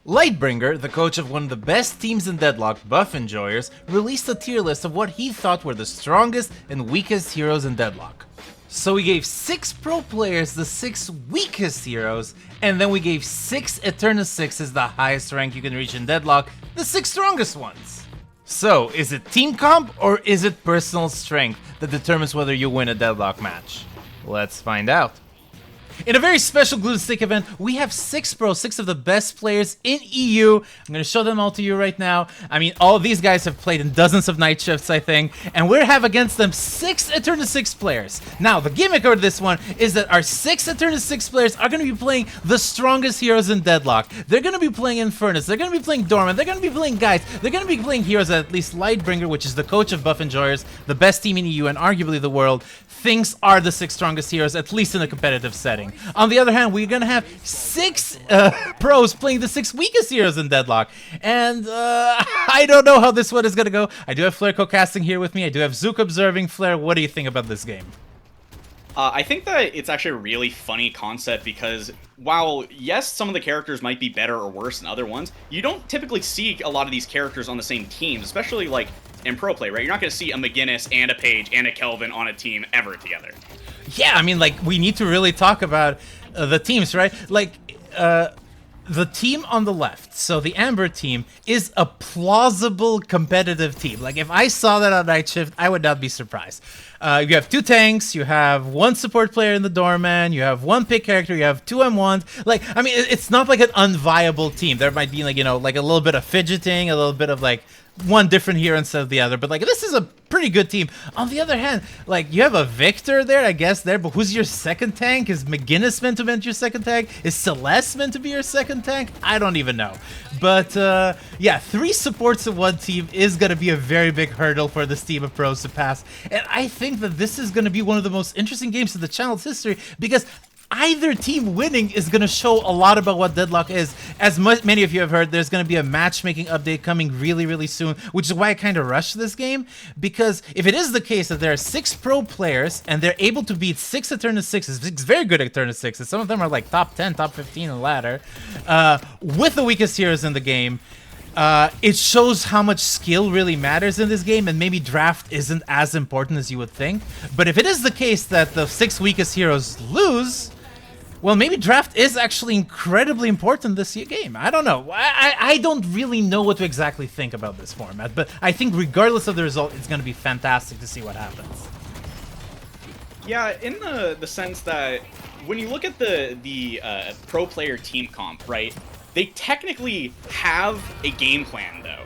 Lightbringer, the coach of one of the best teams in Deadlock, Buff Enjoyers, released a tier list of what he thought were the strongest and weakest heroes in Deadlock. So we gave 6 pro players the 6 weakest heroes, and then we gave 6 Eternus 6s, the highest rank you can reach in Deadlock, the 6 strongest ones. So, is it team comp or is it personal strength that determines whether you win a Deadlock match? Let's find out. In a very special Glutensnake event, we have 6 pros, 6 of the best players in EU. I'm going to show them all to you right now. I mean, all of these guys have played in dozens of night shifts, I think, and we have against them 6 Eternus 6 players. Now, the gimmick of this one is that our 6 Eternus 6 players are going to be playing the strongest heroes in Deadlock. They're going to be playing Eternus, they're going to be playing Dormant, they're going to be playing Guys, they're going to be playing heroes that at least Lightbringer, which is the coach of Buff Enjoyers, the best team in EU and arguably the world, thinks are the 6 strongest heroes, at least in a competitive setting. On the other hand, we're gonna have 6 pros playing the 6 weakest heroes in Deadlock, and I don't know how this one is gonna go. I do have Flare co-casting here with me. I do have Zook observing. Flare, what do you think about this game? I think that it's actually a really funny concept because while, yes, some of the characters might be better or worse than other ones, you don't typically see a lot of these characters on the same teams, especially like in pro play, right? You're not going to see a McGinnis and a Paige and a Kelvin on a team ever together. Yeah, I mean, like, we need to really talk about the teams, right? Like, the team on the left, so the Amber team, is a plausible competitive team. Like, if I saw that on Night Shift, I would not be surprised. You have 2 tanks, you have 1 support player in the Doorman, you have 1 pick character, you have 2 M1s. Like, I mean, it's not like an unviable team. There might be, like, you know, like a little bit of fidgeting, a little bit of, like, one different hero instead of the other, but like this is a pretty good team. On the other hand, like you have a Victor there, I guess there, but who's your second tank? Is McGinnis meant to be your second tank? Is Celeste meant to be your second tank? I don't even know. But yeah, 3 supports in one team is going to be a very big hurdle for this team of pros to pass, and I think that this is going to be one of the most interesting games in the channel's history because either team winning is going to show a lot about what Deadlock is. As many of you have heard, there's going to be a matchmaking update coming really soon, which is why I kind of rushed this game, because if it is the case that there are 6 pro players and they're able to beat 6 Eternus 6s, 6 very good Eternus 6s, some of them are like top 10, top 15 in the ladder, with the weakest heroes in the game, it shows how much skill really matters in this game, and maybe draft isn't as important as you would think. But if it is the case that the 6 weakest heroes lose, well, maybe draft is actually incredibly important this game. I don't know. I don't really know what to exactly think about this format, but I think regardless of the result, it's going to be fantastic to see what happens. Yeah, in the sense that when you look at the pro player team comp, right, they technically have a game plan, though.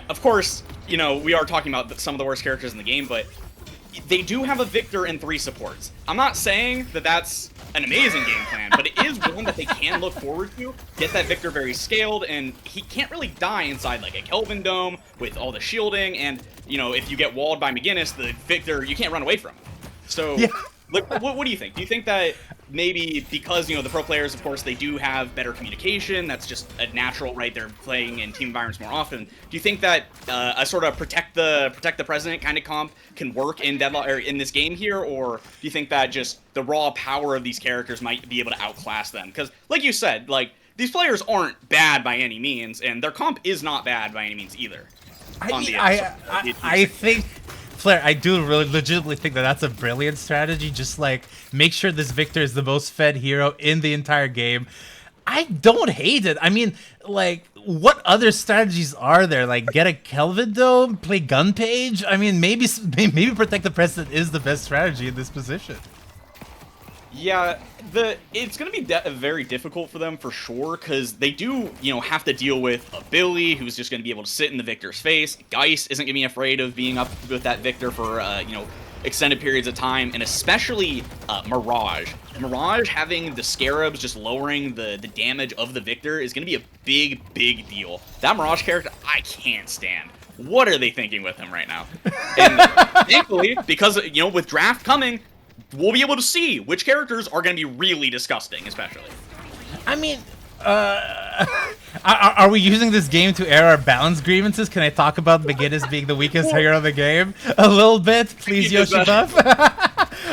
Of course, you know, we are talking about some of the worst characters in the game, but they do have a Victor and 3 supports. I'm not saying that that's an amazing game plan, but it is one that they can look forward to. Get that Victor very scaled, and he can't really die inside like a Kelvin dome with all the shielding, and, you know, if you get walled by McGinnis, the Victor, you can't run away from him. So, yeah. Like, what do you think? Do you think that maybe because, you know, the pro players, of course, they do have better communication, that's just a natural, right? They're playing in team environments more often. Do you think that a sort of protect the president kind of comp can work in Deadlock or in this game here, or do you think that just the raw power of these characters might be able to outclass them? Because, like you said, like these players aren't bad by any means, and their comp is not bad by any means either. I think, Flare, I do really legitimately think that that's a brilliant strategy. Just like make sure this Victor is the most fed hero in the entire game. I don't hate it. I mean, like, what other strategies are there? Like, get a Kelvin dome, play gun page. I mean, maybe protect the president is the best strategy in this position. Yeah, it's going to be very difficult for them for sure, because they do, you know, have to deal with a Billy who's just going to be able to sit in the Victor's face. Geist isn't going to be afraid of being up with that Victor for, you know, extended periods of time, and especially Mirage. Mirage having the Scarabs just lowering the damage of the Victor is going to be a big deal. That Mirage character, I can't stand. What are they thinking with him right now? And thankfully, because, you know, with draft coming, we'll be able to see which characters are going to be really disgusting, especially. I mean, are we using this game to air our balance grievances? Can I talk about McGinnis being the weakest hero of the game a little bit, please, Yoshi Buff?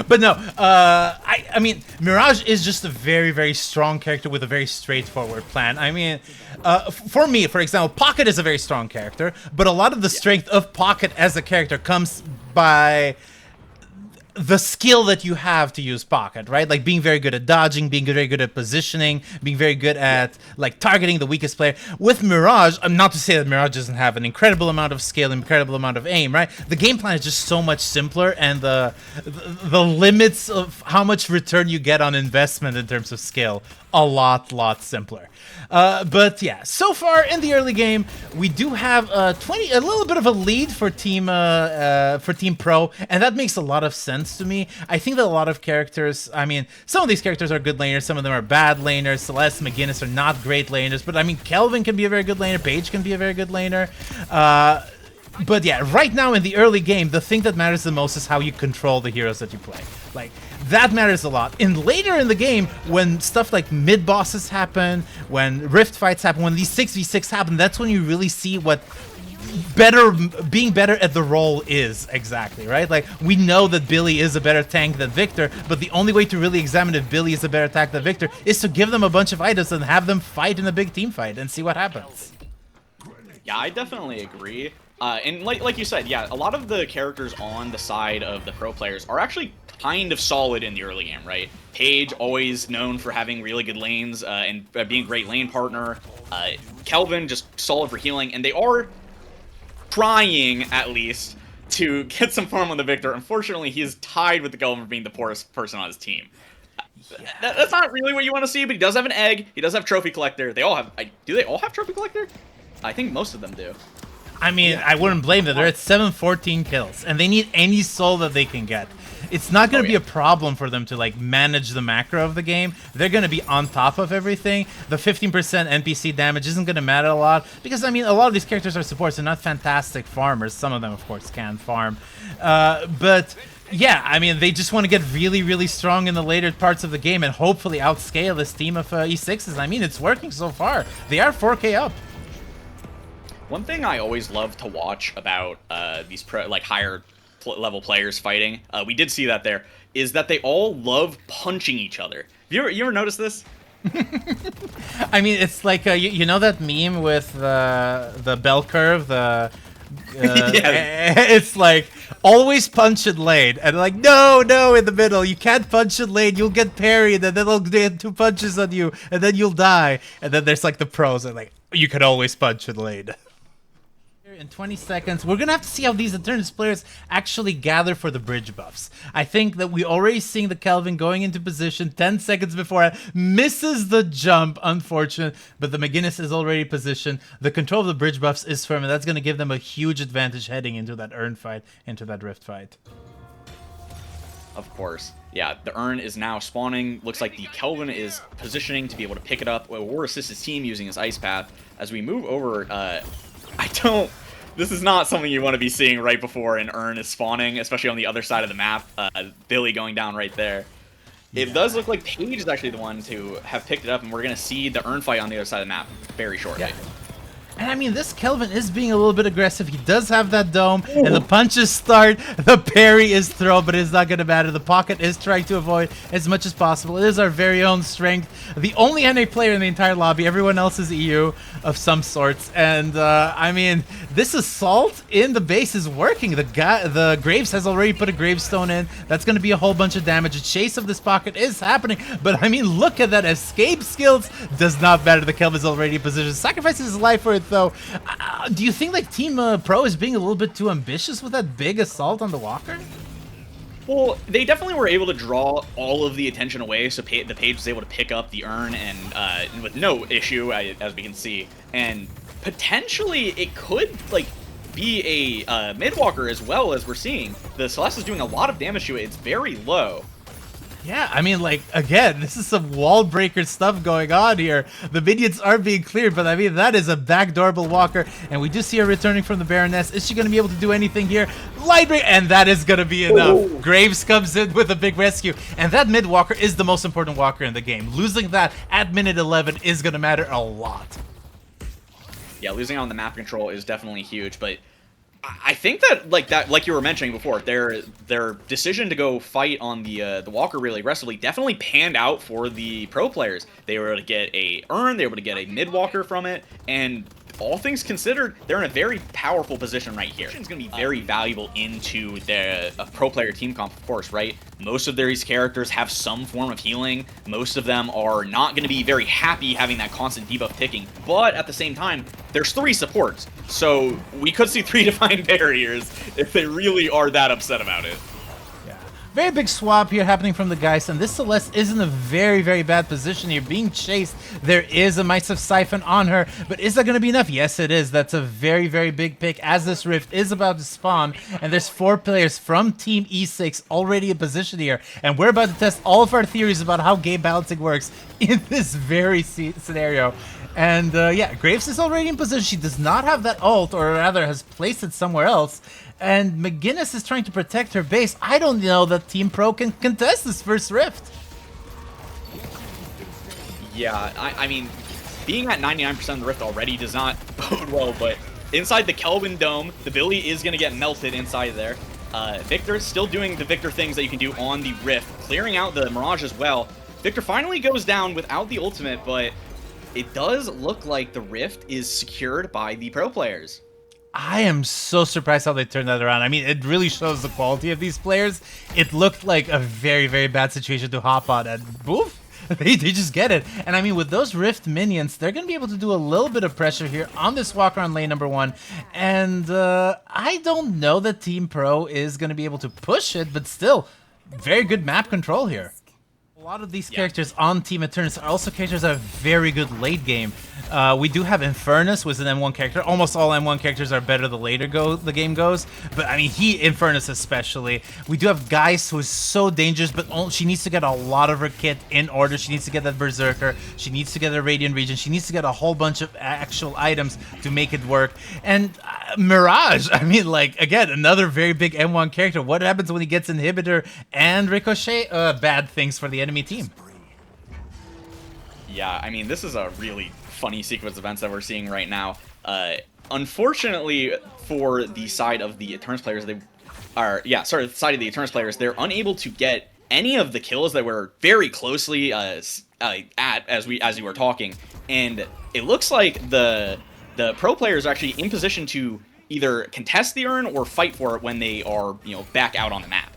But no, I mean, Mirage is just a very, very strong character with a very straightforward plan. I mean, for me, for example, Pocket is a very strong character, but a lot of the strength of Pocket as a character comes by the skill that you have to use Pocket, right? Like being very good at dodging, being very good at positioning, being very good at like targeting the weakest player. With Mirage, not to say that Mirage doesn't have an incredible amount of skill, incredible amount of aim, right? The game plan is just so much simpler, and the limits of how much return you get on investment in terms of skill a lot simpler. But yeah, so far in the early game, we do have a little bit of a lead for Team Pro, and that makes a lot of sense to me. I think that a lot of characters, I mean, some of these characters are good laners, some of them are bad laners. Celeste, McGinnis are not great laners, but I mean, Kelvin can be a very good laner, Paige can be a very good laner. But yeah, right now in the early game, the thing that matters the most is how you control the heroes that you play. Like, that matters a lot. And later in the game, when stuff like mid-bosses happen, when rift fights happen, when these 6v6 happen, that's when you really see what being better at the role is exactly, right? Like, we know that Billy is a better tank than Victor, but the only way to really examine if Billy is a better tank than Victor is to give them a bunch of items and have them fight in a big team fight and see what happens. Yeah, I definitely agree. And like you said, yeah, a lot of the characters on the side of the pro players are actually kind of solid in the early game, right? Paige, always known for having really good lanes and being a great lane partner. Kelvin, just solid for healing, and they are trying, at least, to get some farm on the Victor. Unfortunately, he is tied with the Kelvin for being the poorest person on his team. Yeah. That's not really what you want to see, but he does have an egg. He does have Trophy Collector. They all have... do they all have Trophy Collector? I think most of them do. I mean, yeah. I wouldn't blame them. They're at 714 kills, and they need any soul that they can get. It's not going to be a problem for them to like manage the macro of the game. They're going to be on top of everything. The 15% NPC damage isn't going to matter a lot because, I mean, a lot of these characters are supports. They're not fantastic farmers. Some of them, of course, can farm. But yeah, I mean, they just want to get really, really strong in the later parts of the game and hopefully outscale this team of E6s. I mean, it's working so far. They are 4K up. One thing I always love to watch about these higher level players fighting, we did see that there, is that they all love punching each other. You ever notice this? I mean, it's like you know that meme with the bell curve, yeah. It's like always punch in lane, and like no in the middle, you can't punch in lane, you'll get parried, and then they'll get 2 punches on you, and then you'll die. And then there's like the pros and like you can always punch in lane. In 20 seconds, we're gonna have to see how these Eternus players actually gather for the bridge buffs. I think that we already seeing the Kelvin going into position 10 seconds before it misses the jump, unfortunate, but the McGinnis is already positioned. The control of the bridge buffs is firm, and that's gonna give them a huge advantage heading into that urn fight, into that rift fight. Of course. Yeah, the urn is now spawning. Looks like the Kelvin is positioning to be able to pick it up or assist his team using his ice path. As we move over, this is not something you want to be seeing right before an urn is spawning, especially on the other side of the map. Billy going down right there. Yeah. It does look like Paige is actually the one to have picked it up, and we're going to see the urn fight on the other side of the map very shortly. Yeah. And I mean, this Kelvin is being a little bit aggressive. He does have that dome, and the punches start. The parry is thrown, but it's not going to matter. The pocket is trying to avoid as much as possible. It is our very own strength. The only NA player in the entire lobby. Everyone else is EU of some sorts. And, I mean, this assault in the base is working. The Graves has already put a gravestone in. That's going to be a whole bunch of damage. A chase of this pocket is happening. But, I mean, look at that. Escape skills does not matter. The Kelvin's already in position. Sacrifices his life for it, though. Do you think like Team Pro is being a little bit too ambitious with that big assault on the Walker? Well, they definitely were able to draw all of the attention away, so the Paige was able to pick up the urn and with no issue, as we can see. And potentially it could like be a mid-walker as well, as we're seeing. The Celeste is doing a lot of damage to it. It's very low. Yeah, I mean, like, again, this is some wall breaker stuff going on here. The minions are being cleared, but I mean, that is a backdoorball walker, and we do see her returning from the Baroness. Is she going to be able to do anything here? Light break, and that is going to be enough. Ooh. Graves comes in with a big rescue, and that mid walker is the most important walker in the game. Losing that at minute 11 is going to matter a lot. Yeah, losing on the map control is definitely huge, but I think that like you were mentioning before, their decision to go fight on the Walker really aggressively definitely panned out for the pro players. They were able to get a urn, they were able to get a mid walker from it, and all things considered, they're in a very powerful position right here. It's going to be very valuable into the pro player team comp, of course, right? Most of these characters have some form of healing. Most of them are not going to be very happy having that constant debuff ticking. But at the same time, there's 3 supports. So we could see 3 defined barriers if they really are that upset about it. Very big swap here happening from the Geist, and this Celeste is in a very, very bad position here, being chased. There is a Mice of Siphon on her, but is that going to be enough? Yes, it is. That's a very, very big pick as this Rift is about to spawn, and there's 4 players from Team E6 already in position here, and we're about to test all of our theories about how game balancing works in this very scenario. And yeah, Graves is already in position. She does not have that ult, or rather has placed it somewhere else. And McGinnis is trying to protect her base. I don't know that Team Pro can contest this first Rift. Yeah, I mean, being at 99% of the Rift already does not bode well, but inside the Kelvin Dome, the Billy is going to get melted inside there. Victor is still doing the Victor things that you can do on the Rift, clearing out the Mirage as well. Victor finally goes down without the ultimate, but it does look like the Rift is secured by the pro players. I am so surprised how they turned that around. I mean, it really shows the quality of these players. It looked like a very, very bad situation to hop on, and boof, they just get it. And I mean, with those Rift minions, they're going to be able to do a little bit of pressure here on this Walker on lane number 1. And I don't know that Team Pro is going to be able to push it, but still, very good map control here. A lot of these characters on Team Eternus are also characters that are very good late game. We do have Eternus, who is an M1 character. Almost all M1 characters are better the later the game goes. But I mean, Eternus especially. We do have Geist, who is so dangerous, but she needs to get a lot of her kit in order. She needs to get that Berserker. She needs to get a Radiant Region. She needs to get a whole bunch of actual items to make it work. And Mirage, I mean, like, again, another very big M1 character. What happens when he gets Inhibitor and Ricochet? Bad things for the enemy team. Yeah, I mean, this is a really funny sequence of events that we're seeing right now. Unfortunately, for the side of the Eternus players, the side of the Eternus players, they're unable to get any of the kills that were very closely as you were talking, and it looks like the pro players are actually in position to either contest the urn or fight for it when they are, back out on the map.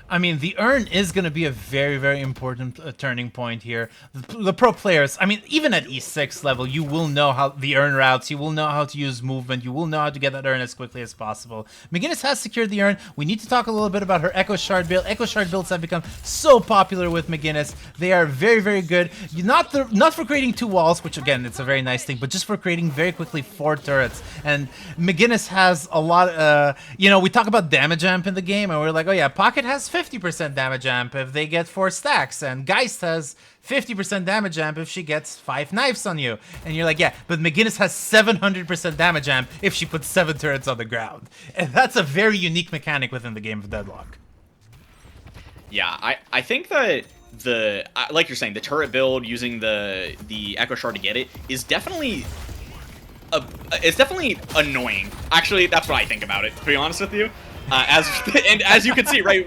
I mean, the urn is going to be a very, very important turning point here. The pro players, I mean, even at E6 level, you will know how the urn routes, you will know how to use movement, you will know how to get that urn as quickly as possible. McGinnis has secured the urn. We need to talk a little bit about her Echo Shard build. Echo Shard builds have become so popular with McGinnis. They are very, very good. Not for creating 2 walls, which again, it's a very nice thing, but just for creating very quickly 4 turrets. And McGinnis has a lot, we talk about damage amp in the game, and we're like, oh yeah, Pocket has 50% damage amp if they get 4 stacks, and Geist has 50% damage amp if she gets 5 knives on you. And you're like, yeah, but McGinnis has 700% damage amp if she puts 7 turrets on the ground. And that's a very unique mechanic within the game of Deadlock. Yeah, I think that like you're saying, the turret build using the Echo Shard to get it is definitely it's definitely annoying. Actually, that's what I think about it, to be honest with you. As you can see, right?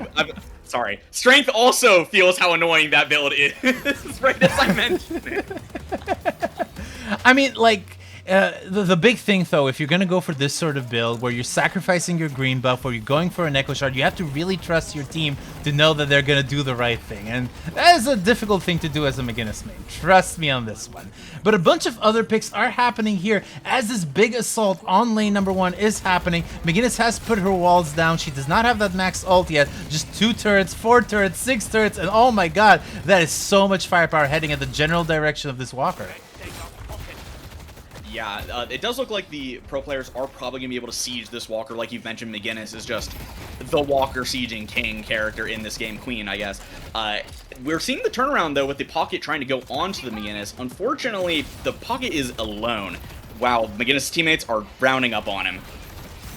Sorry. Strength also feels how annoying that build is, right as I mentioned it. I mean, like, the big thing, though, if you're going to go for this sort of build where you're sacrificing your green buff or you're going for an Echo Shard, you have to really trust your team to know that they're going to do the right thing. And that is a difficult thing to do as a McGinnis main. Trust me on this one. But a bunch of other picks are happening here as this big assault on lane number 1 is happening. McGinnis has put her walls down. She does not have that max ult yet. Just 2 turrets, 4 turrets, 6 turrets, and oh my god, that is so much firepower heading in the general direction of this Walker. Yeah, it does look like the pro players are probably going to be able to siege this Walker. Like you've mentioned, McGinnis is just the Walker sieging king character in this game, queen, I guess. We're seeing the turnaround, though, with the Pocket trying to go onto the McGinnis. Unfortunately, the Pocket is alone, while McGinnis' teammates are rounding up on him.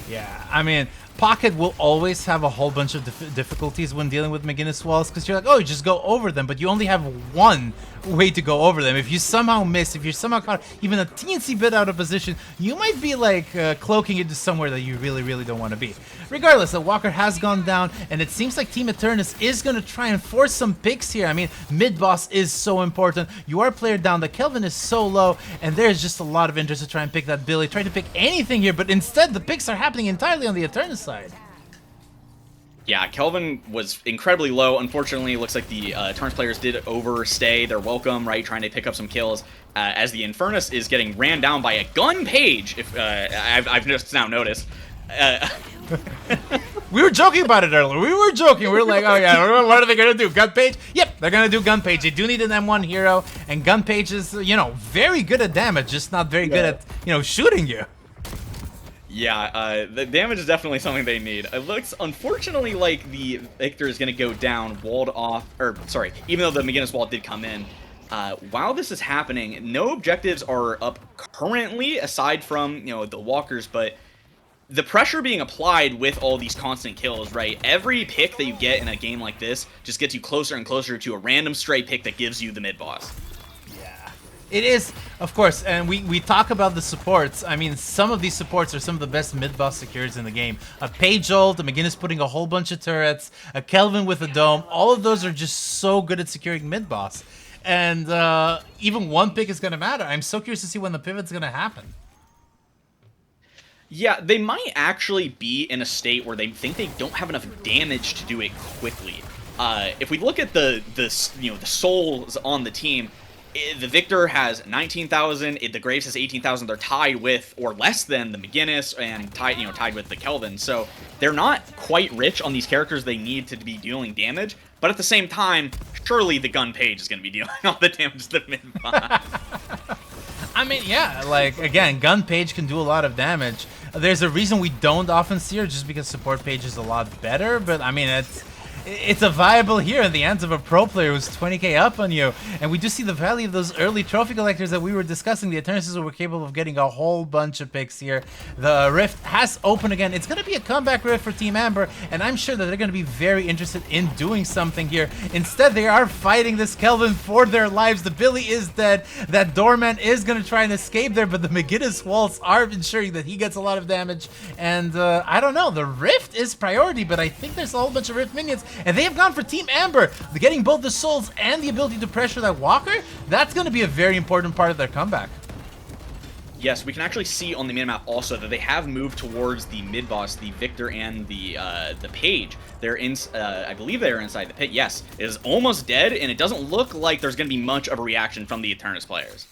Yeah, I mean, Pocket will always have a whole bunch of difficulties when dealing with McGinnis walls, because you're like, oh, you just go over them, but you only have one way to go over them. If you somehow miss, if you're somehow caught even a teensy bit out of position, you might be like cloaking into somewhere that you really, really don't want to be. Regardless, the Walker has gone down, and it seems like Team Eternus is going to try and force some picks here. I mean, mid-boss is so important. You are player down. The Kelvin is so low, and there's just a lot of interest to try and pick that Billy. Try to pick anything here, but instead the picks are happening entirely on the Eternus side. Yeah, Kelvin was incredibly low. Unfortunately, it looks like the Eternus players did overstay their welcome, right, trying to pick up some kills, as the Infernus is getting ran down by a gun page, if I've just now noticed. We were joking about it earlier. We were joking. We were like, oh yeah, what are they going to do? Gun page? Yep, they're going to do gun page. They do need an M1 hero, and gun page is, you know, very good at damage, just not very good at, you know, shooting you. Yeah, the damage is definitely something they need. It looks, unfortunately, like the Victor is going to go down, walled off, or, sorry, even though the McGinnis wall did come in. While this is happening, no objectives are up currently, aside from, you know, the walkers, but the pressure being applied with all these constant kills, right? Every pick that you get in a game like this just gets you closer and closer to a random stray pick that gives you the mid-boss. It is, of course, and we talk about the supports. I mean, some of these supports are some of the best mid-boss securities in the game. A Page ult, a McGinnis putting a whole bunch of turrets, a Kelvin with a dome. All of those are just so good at securing mid-boss. And even one pick is going to matter. I'm so curious to see when the pivot's going to happen. Yeah, they might actually be in a state where they think they don't have enough damage to do it quickly. If we look at the souls on the team, the Victor has 19,000. The Graves has 18,000. They're tied with, or less than, the McGinnis, and tied with the Kelvin. So they're not quite rich on these characters they need to be dealing damage. But at the same time, surely the gun page is going to be dealing all the damage to the mid-boss. I mean, yeah, like, again, gun page can do a lot of damage. There's a reason we don't often see her, just because support page is a lot better. But I mean, it's a viable here in the hands of a pro player who's 20k up on you. And we do see the value of those early trophy collectors that we were discussing. The Eternuses were capable of getting a whole bunch of picks here. The Rift has opened again. It's going to be a comeback Rift for Team Amber, and I'm sure that they're going to be very interested in doing something here. Instead, they are fighting this Kelvin for their lives. The Billy is dead. That Doorman is going to try and escape there, but the McGinnis walls are ensuring that he gets a lot of damage. And I don't know, the Rift is priority, but I think there's a whole bunch of Rift minions. And they have gone for Team Amber, getting both the souls and the ability to pressure that Walker. That's going to be a very important part of their comeback. Yes, we can actually see on the minimap also that they have moved towards the mid-boss, the Victor and the Page. They're in, I believe they're inside the pit. Yes, it is almost dead, and it doesn't look like there's going to be much of a reaction from the Eternus players.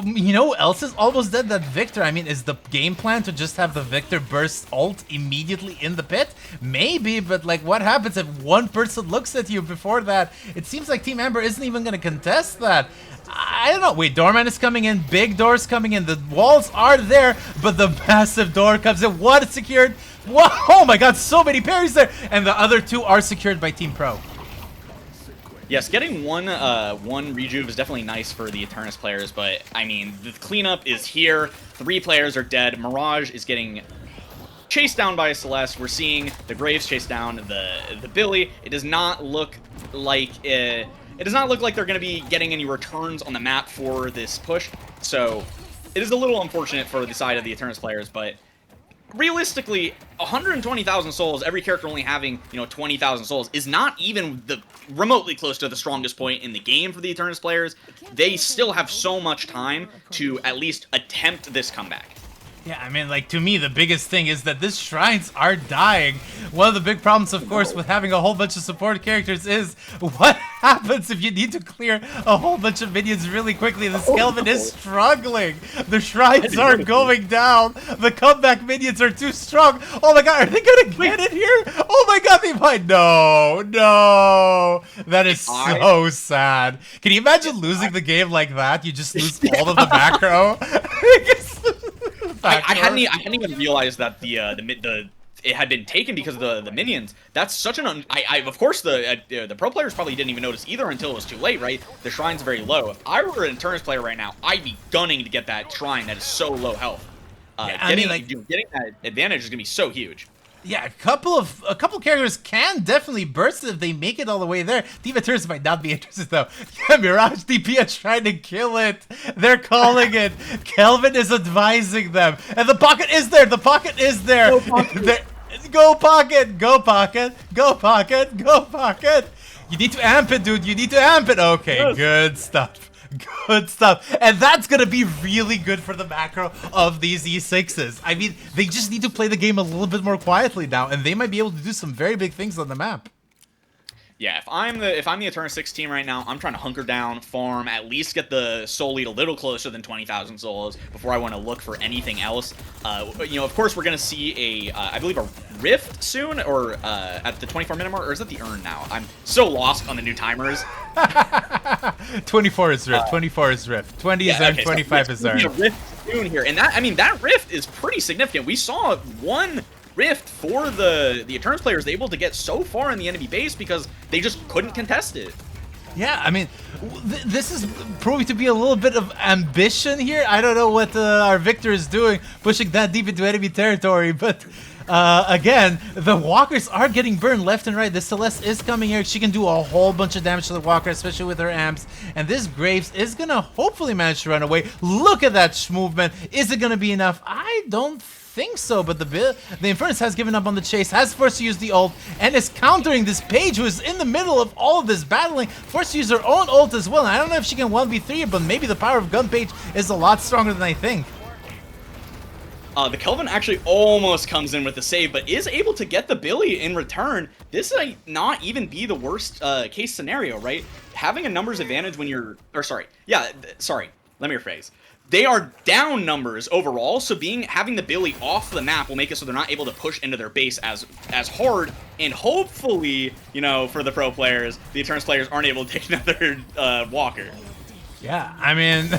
You know who else is almost dead? That Victor. I mean, is the game plan to just have the Victor burst ult immediately in the pit? Maybe, but like, what happens if one person looks at you before that? It seems like Team Amber isn't even going to contest that. I don't know. Wait, Doorman is coming in. Big door's coming in. The walls are there, but the massive door comes in. What is secured? What? Oh my god, so many parries there. And the other two are secured by Team Pro. Yes, getting one rejuve is definitely nice for the Eternus players, but, I mean, the cleanup is here. 3 players are dead. Mirage is getting chased down by a Celeste. We're seeing the Graves chase down the Billy. It does not look like they're going to be getting any returns on the map for this push, so it is a little unfortunate for the side of the Eternus players, but realistically, 120,000 souls, every character only having, 20,000 souls, is not even remotely close to the strongest point in the game for the Eternus players. They still have so much time to at least attempt this comeback. Yeah, I mean, like, to me, the biggest thing is that these shrines are dying. One of the big problems, of course, with having a whole bunch of support characters is what happens if you need to clear a whole bunch of minions really quickly. The Kelvin is struggling. The shrines are going down. The comeback minions are too strong. Oh my god, are they gonna get it here? Oh my god, they might. No. That is so sad. Can you imagine losing the game like that? You just lose all of the macro. I hadn't even realized that it had been taken because of the minions. That's such an of course the pro players probably didn't even notice either until it was too late, right? The shrine's very low. If I were an Eternus player right now, I'd be gunning to get that shrine that is so low health. Getting that advantage is gonna be so huge. Yeah, a couple characters can definitely burst if they make it all the way there. Team Eternus might not be interested though. Yeah, Mirage DP is trying to kill it. They're calling it. Kelvin is advising them, and the pocket is there. The pocket is there. Go pocket. Go pocket. Go pocket. Go pocket. Go pocket. You need to amp it, dude. You need to amp it. Okay, yes. Good stuff. Good stuff. And that's going to be really good for the macro of these E6s. I mean, they just need to play the game a little bit more quietly now, and they might be able to do some very big things on the map. Yeah, if I'm the Eternus 6 team right now, I'm trying to hunker down, farm, at least get the soul lead a little closer than 20,000 souls before I want to look for anything else. You know, of course, we're going to see I believe a rift soon, or at the 24-minute mark, or is it the urn now? I'm so lost on the new timers. 24 is rift, 24 is rift, 20 is urn, 25 is urn. A rift soon here, and that, I mean, that rift is pretty significant. We saw one rift for the Eternus players able to get so far in the enemy base because they just couldn't contest it. Yeah, I mean, this is proving to be a little bit of ambition here. I don't know what our Victor is doing, pushing that deep into enemy territory, but again, the walkers are getting burned left and right. The Celeste is coming here. She can do a whole bunch of damage to the walker, especially with her amps. And this Graves is going to hopefully manage to run away. Look at that movement. Is it going to be enough? I don't think so, but the Infernus has given up on the chase, has forced to use the ult, and is countering this Paige, who is in the middle of all of this battling, forced to use her own ult as well. And I don't know if she can 1v3, but maybe the power of Gun Paige is a lot stronger than I think. The Kelvin actually almost comes in with the save, but is able to get the Billy in return. This might not even be the worst case scenario, right? Having a numbers advantage when you're... Or sorry. Yeah, sorry. Let me rephrase. They are down numbers overall, so having the Billy off the map will make it so they're not able to push into their base as hard, and hopefully, you know, for the pro players, the Eternus players aren't able to take another walker. Yeah, I mean...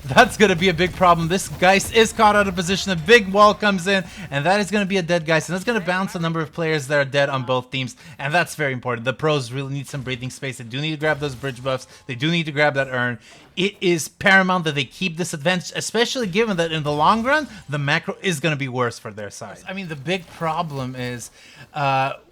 That's going to be a big problem. This Geist is caught out of position. A big wall comes in, and that is going to be a dead Geist. And that's going to bounce a number of players that are dead on both teams, and that's very important. The pros really need some breathing space. They do need to grab those bridge buffs. They do need to grab that urn. It is paramount that they keep this advantage, especially given that in the long run, the macro is going to be worse for their side. I mean, the big problem is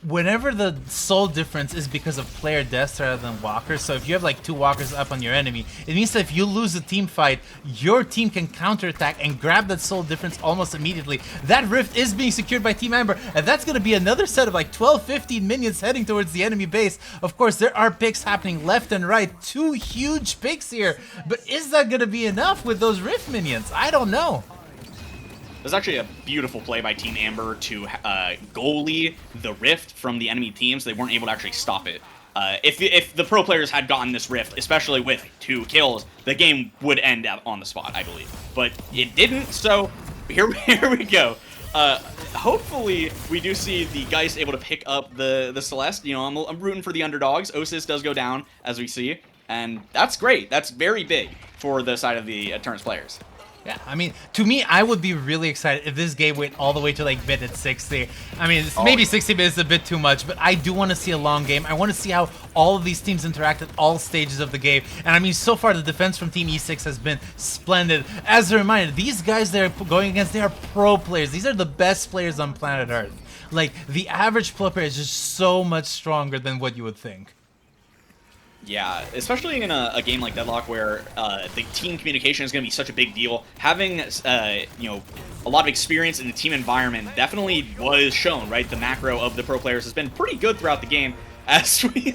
whenever the soul difference is because of player deaths rather than walkers. So if you have like 2 walkers up on your enemy, it means that if you lose a team fight, your team can counterattack and grab that soul difference almost immediately. That rift is being secured by Team Amber, and that's going to be another set of like 12-15 minions heading towards the enemy base. Of course, there are picks happening left and right. 2 huge picks here. But is that going to be enough with those rift minions? I don't know. There's actually a beautiful play by Team Amber to goalie the rift from the enemy teams. They weren't able to actually stop it. If the pro players had gotten this rift, especially with 2 kills, the game would end up on the spot, I believe. But it didn't, so here we go. Hopefully, we do see the Geist able to pick up the Celeste. You know, I'm rooting for the underdogs. Osis does go down, as we see. And that's great. That's very big for the side of the Eternus players. Yeah, I mean, to me, I would be really excited if this game went all the way to like minute 60. I mean, maybe 60 minutes is a bit too much, but I do want to see a long game. I want to see how all of these teams interact at all stages of the game. And I mean, so far, the defense from Team E6 has been splendid. As a reminder, these guys they're going against, they are pro players. These are the best players on planet Earth. Like, the average pro player is just so much stronger than what you would think. Yeah, especially in a game like Deadlock where the team communication is going to be such a big deal. Having you know, a lot of experience in the team environment definitely was shown, right? The macro of the pro players has been pretty good throughout the game. As we...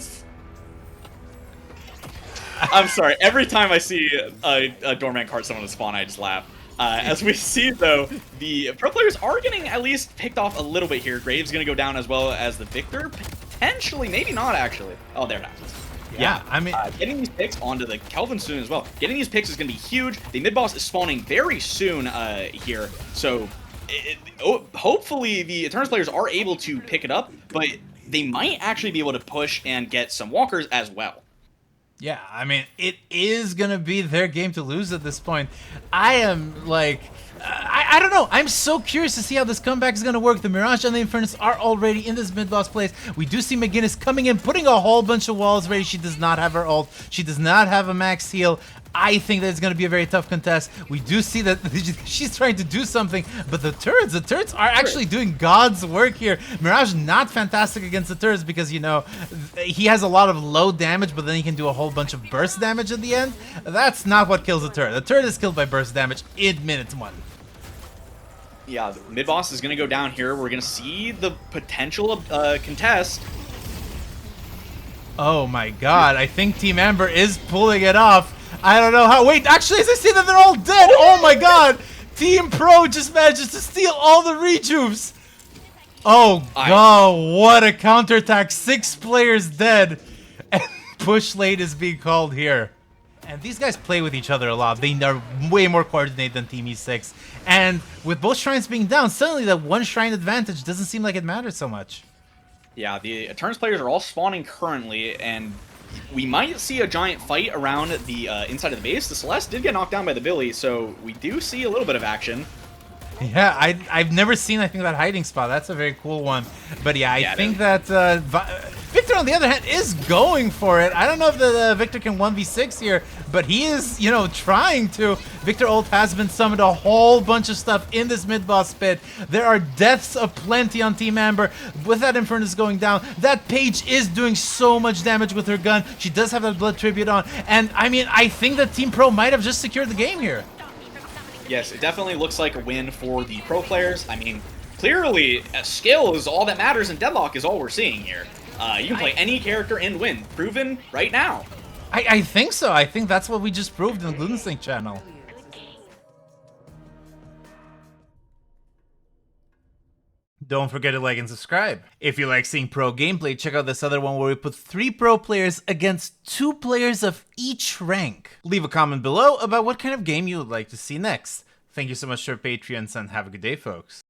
I'm sorry, every time I see a doorman cart someone to spawn, I just laugh. As we see, though, the pro players are getting at least picked off a little bit here. Graves going to go down as well as the Victor. Potentially, maybe not, actually. Oh, there it happens. Yeah, I mean, getting these picks onto the Kelvin soon as well. Getting these picks is going to be huge. The mid-boss is spawning very soon here, so hopefully the Eternus players are able to pick it up, but they might actually be able to push and get some walkers as well. Yeah, I mean, it is going to be their game to lose at this point. I am, like... I don't know. I'm so curious to see how this comeback is going to work. The Mirage and the Infernus are already in this mid-boss place. We do see McGinnis coming in, putting a whole bunch of walls ready. She does not have her ult. She does not have a max heal. I think that it's going to be a very tough contest. We do see that she's trying to do something, but the turrets are actually doing God's work here. Mirage not fantastic against the turrets because, you know, he has a lot of low damage, but then he can do a whole bunch of burst damage at the end. That's not what kills the turret. The turret is killed by burst damage in minute 1. Yeah, the mid boss is going to go down here. We're going to see the potential of contest. Oh my god, I think Team Amber is pulling it off. I don't know how. Wait, actually, as I see that they're all dead. Oh my god. Team Pro just manages to steal all the rejuves. Oh god, what a counterattack. 6 players dead. And push late is being called here. And these guys play with each other a lot. They are way more coordinated than Team E6. And with both shrines being down, suddenly that one shrine advantage doesn't seem like it matters so much. Yeah, the Eternus players are all spawning currently, and we might see a giant fight around the inside of the base. The Celeste did get knocked down by the Billy, so we do see a little bit of action. Yeah, I've never seen, I think, that hiding spot. That's a very cool one. But yeah, I think that Victor, on the other hand, is going for it. I don't know if the Victor can 1v6 here, but he is, you know, trying to. Victor ult has been summoned, a whole bunch of stuff in this mid-boss pit. There are deaths aplenty on Team Amber. With that Infernus going down, that Paige is doing so much damage with her gun. She does have that Blood Tribute on. And, I mean, I think that Team Pro might have just secured the game here. Yes, it definitely looks like a win for the pro players. I mean, clearly, skill is all that matters, and Deadlock is all we're seeing here. You can play any character and win. Proven right now. I think so. I think that's what we just proved in the Glutensnake channel. Don't forget to like and subscribe. If you like seeing pro gameplay, check out this other one where we put 3 pro players against 2 players of each rank. Leave a comment below about what kind of game you would like to see next. Thank you so much to our Patreons and have a good day, folks.